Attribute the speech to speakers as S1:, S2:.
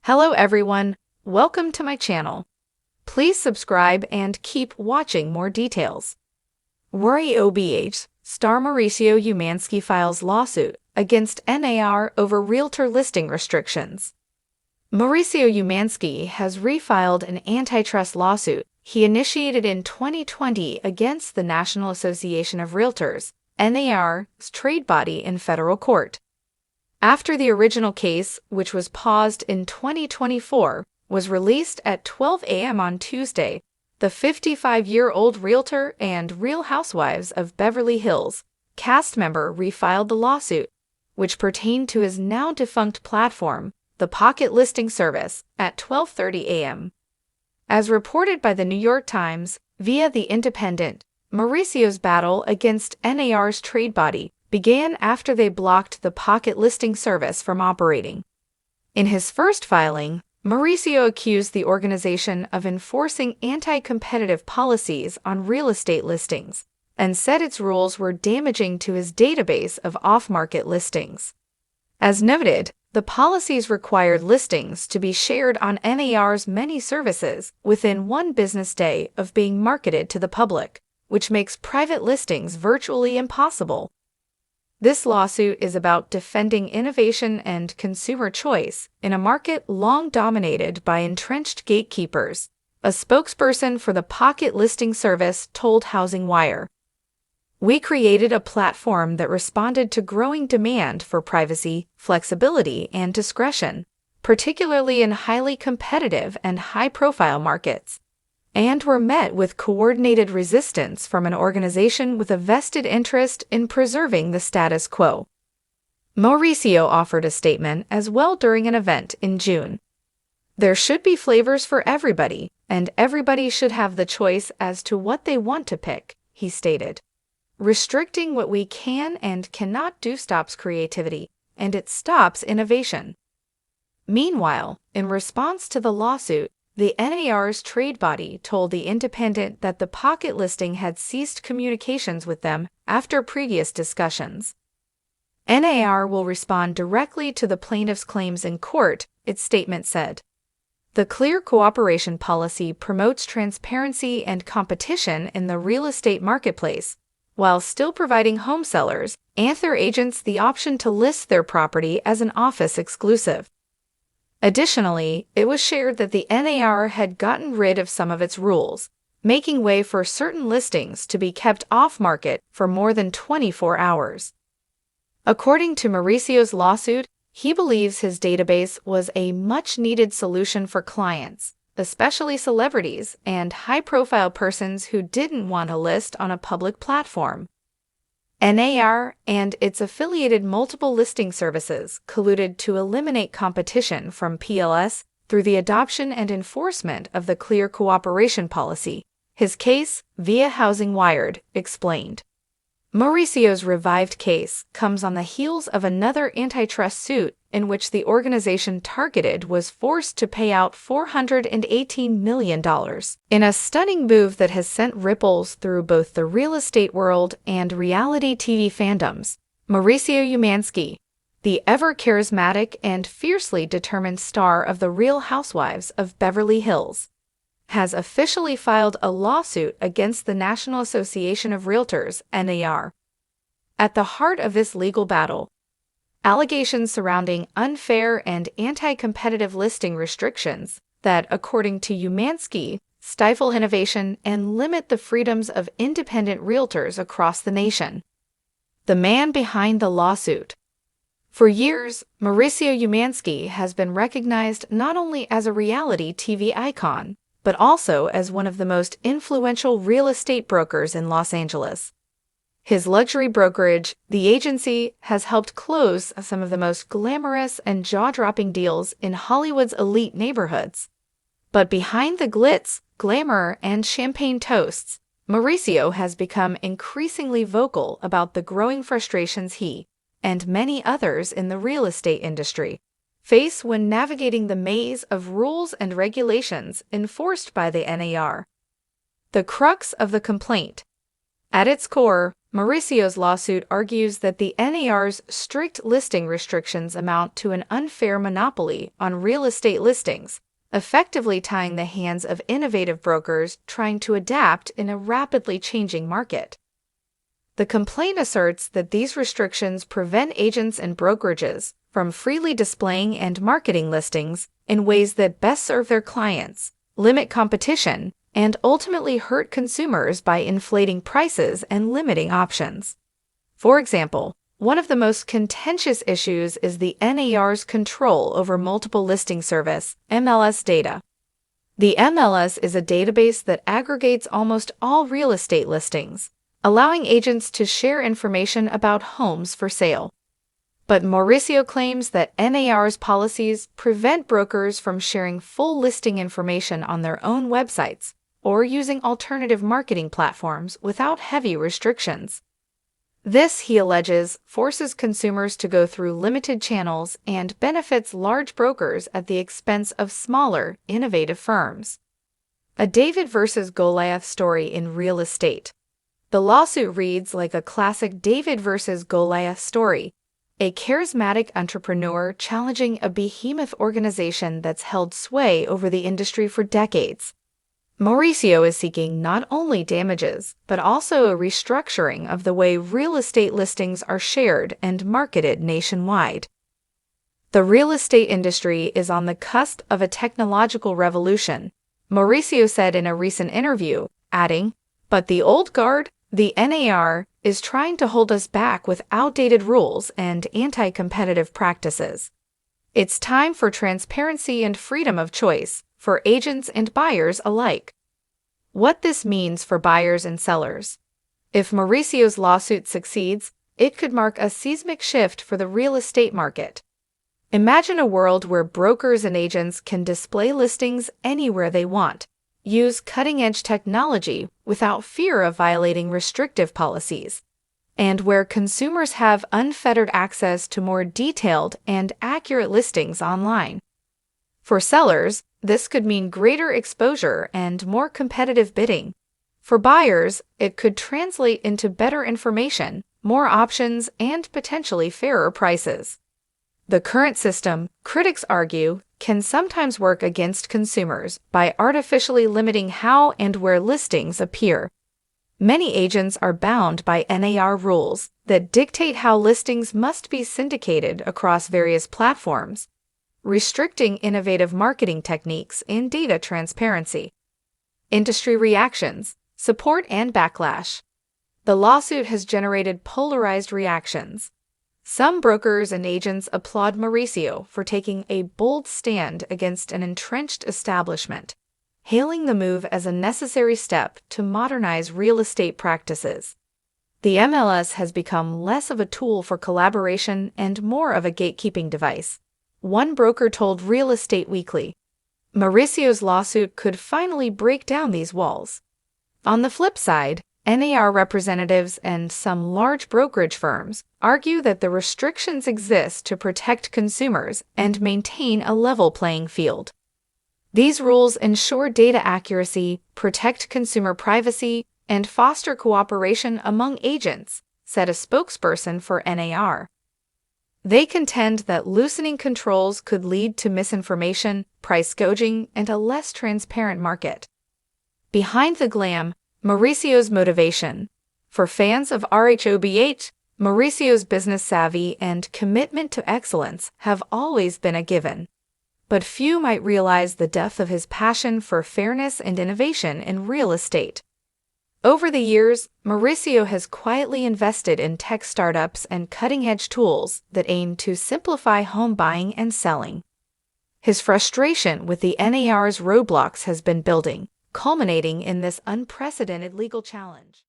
S1: Hello everyone, welcome to my channel. Please subscribe and keep watching more details. RHOBH star Mauricio Umansky files lawsuit against NAR over Realtor listing restrictions. Mauricio Umansky has refiled an antitrust lawsuit he initiated in 2020 against the National Association of Realtors, NAR's trade body, in federal court. After the original case, which was paused in 2024, was released at 12 a.m. on Tuesday, the 55-year-old realtor and Real Housewives of Beverly Hills cast member refiled the lawsuit, which pertained to his now-defunct platform, the Pocket Listing Service, at 12:30 a.m. As reported by the New York Times via The Independent, Mauricio's battle against NAR's trade body began after they blocked the Pocket Listing Service from operating. In his first filing, Mauricio accused the organization of enforcing anti-competitive policies on real estate listings and said its rules were damaging to his database of off-market listings. As noted, the policies required listings to be shared on NAR's many services within one business day of being marketed to the public, which makes private listings virtually impossible. This lawsuit is about defending innovation and consumer choice in a market long dominated by entrenched gatekeepers, a spokesperson for the Pocket Listing Service told Housing Wire. "We created a platform that responded to growing demand for privacy, flexibility, and discretion, particularly in highly competitive and high-profile markets, and were met with coordinated resistance from an organization with a vested interest in preserving the status quo." Mauricio offered a statement as well during an event in June. "There should be flavors for everybody, and everybody should have the choice as to what they want to pick," he stated. "Restricting what we can and cannot do stops creativity, and it stops innovation." Meanwhile, in response to the lawsuit, the NAR's trade body told The Independent that the Pocket listing had ceased communications with them after previous discussions. NAR will respond directly to the plaintiff's claims in court, its statement said. The Clear Cooperation policy promotes transparency and competition in the real estate marketplace, while still providing home sellers and their agents the option to list their property as an office exclusive. Additionally, it was shared that the NAR had gotten rid of some of its rules, making way for certain listings to be kept off-market for more than 24 hours. According to Mauricio's lawsuit, he believes his database was a much-needed solution for clients, especially celebrities and high-profile persons who didn't want to list on a public platform. NAR and its affiliated multiple listing services colluded to eliminate competition from PLS through the adoption and enforcement of the Clear Cooperation policy, his case, via Housing Wired, explained. Mauricio's revived case comes on the heels of another antitrust suit in which the organization targeted was forced to pay out $418 million, in a stunning move that has sent ripples through both the real estate world and reality TV fandoms. Mauricio Umansky, the ever-charismatic and fiercely determined star of the Real Housewives of Beverly Hills, has officially filed a lawsuit against the National Association of Realtors, NAR. At the heart of this legal battle, allegations surrounding unfair and anti-competitive listing restrictions that, according to Umansky, stifle innovation and limit the freedoms of independent realtors across the nation. The man behind the lawsuit. For years, Mauricio Umansky has been recognized not only as a reality TV icon, but also as one of the most influential real estate brokers in Los Angeles. His luxury brokerage, The Agency, has helped close some of the most glamorous and jaw-dropping deals in Hollywood's elite neighborhoods. But behind the glitz, glamour, and champagne toasts, Mauricio has become increasingly vocal about the growing frustrations he, and many others in the real estate industry, face when navigating the maze of rules and regulations enforced by the NAR. The crux of the complaint. At its core, Mauricio's lawsuit argues that the NAR's strict listing restrictions amount to an unfair monopoly on real estate listings, effectively tying the hands of innovative brokers trying to adapt in a rapidly changing market. The complaint asserts that these restrictions prevent agents and brokerages from freely displaying and marketing listings in ways that best serve their clients, limit competition, and ultimately hurt consumers by inflating prices and limiting options. For example, one of the most contentious issues is the NAR's control over multiple listing service (MLS) data. The MLS is a database that aggregates almost all real estate listings, allowing agents to share information about homes for sale. But Mauricio claims that NAR's policies prevent brokers from sharing full listing information on their own websites or using alternative marketing platforms without heavy restrictions. This, he alleges, forces consumers to go through limited channels and benefits large brokers at the expense of smaller, innovative firms. A David versus Goliath story in real estate. The lawsuit reads like a classic David versus Goliath story, a charismatic entrepreneur challenging a behemoth organization that's held sway over the industry for decades. Mauricio is seeking not only damages, but also a restructuring of the way real estate listings are shared and marketed nationwide. The real estate industry is on the cusp of a technological revolution, Mauricio said in a recent interview, adding, "But the old guard, the NAR, is trying to hold us back with outdated rules and anti-competitive practices. It's time for transparency and freedom of choice for agents and buyers alike." What this means for buyers and sellers. If Mauricio's lawsuit succeeds, it could mark a seismic shift for the real estate market. Imagine a world where brokers and agents can display listings anywhere they want, use cutting-edge technology without fear of violating restrictive policies, and where consumers have unfettered access to more detailed and accurate listings online. For sellers, this could mean greater exposure and more competitive bidding. For buyers, it could translate into better information, more options, and potentially fairer prices. The current system, critics argue, can sometimes work against consumers by artificially limiting how and where listings appear. Many agents are bound by NAR rules that dictate how listings must be syndicated across various platforms, restricting innovative marketing techniques and data transparency. Industry reactions, support and backlash. The lawsuit has generated polarized reactions. Some brokers and agents applaud Mauricio for taking a bold stand against an entrenched establishment, hailing the move as a necessary step to modernize real estate practices. The MLS has become less of a tool for collaboration and more of a gatekeeping device, one broker told Real Estate Weekly. Mauricio's lawsuit could finally break down these walls. On the flip side, NAR representatives and some large brokerage firms argue that the restrictions exist to protect consumers and maintain a level playing field. These rules ensure data accuracy, protect consumer privacy, and foster cooperation among agents, said a spokesperson for NAR. They contend that loosening controls could lead to misinformation, price gouging, and a less transparent market. Behind the glam, Mauricio's motivation. For fans of RHOBH, Mauricio's business savvy and commitment to excellence have always been a given. But few might realize the depth of his passion for fairness and innovation in real estate. Over the years, Mauricio has quietly invested in tech startups and cutting-edge tools that aim to simplify home buying and selling. His frustration with the NAR's roadblocks has been building, culminating in this unprecedented legal challenge.